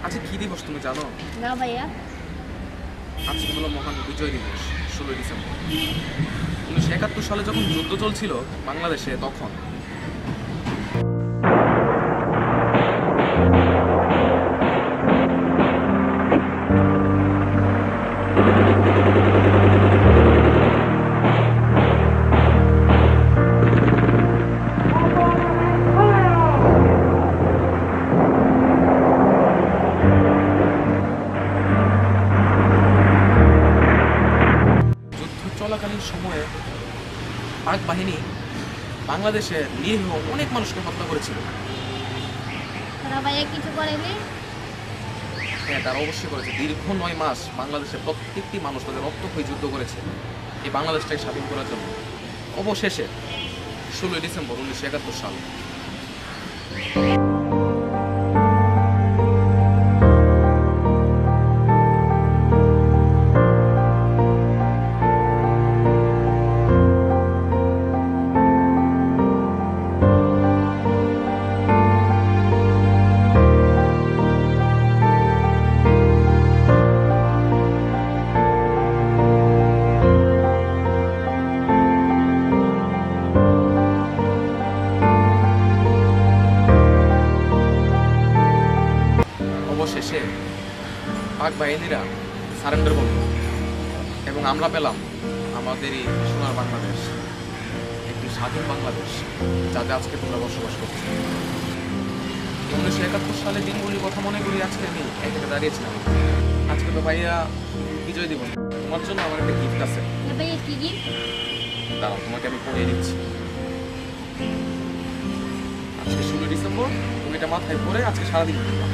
আচ্ছা কি দিবস তুমি জানো? না ভাইয়া। আজকে হলো মহান বিজয় দিবস, 16 ডিসেম্বর। 1971 সালে যখন যুদ্ধ চলছিল বাংলাদেশে, তখন যুদ্ধ চলাকালীন সময়ে পাক বাহিনী বাংলাদেশে নিরীহ অনেক মানুষকে হত্যা করেছিল। তোরা ভাইয়া কিছু করেনি? হ্যাঁ, তারা অবশ্যই করেছে। দীর্ঘ 9 মাস বাংলাদেশের প্রত্যেকটি মানুষ তাদের রক্তক্ষয়ী যুদ্ধ করেছে এই বাংলাদেশটাকে স্বাধীন করার জন্য। অবশেষে 16 ডিসেম্বর 1971 সাল। অবশেষে পাক বাহিনীরা সারেন্ডার করল এবং আমরা পেলাম আমাদের এই সোনার বাংলাদেশ, একটি স্বাধীন বাংলাদেশ, যাতে আজকে তোমরা বসবাস করছো। 1971 সালে দিনগুলির কথা মনে করি আজকে আমি এখানে দাঁড়িয়েছিলাম। আজকে তো ভাইয়া বিজয় দিবস, তোমার জন্য আমার একটা গিফট আছে। ভাইয়া কি গিফট? দাঁড়াও, তোমাকে আমি পড়িয়ে দিচ্ছি। আজকে 16 ডিসেম্বর, তুমি এটা মাথায় পরে আজকে সারাদিন ঘুরবা।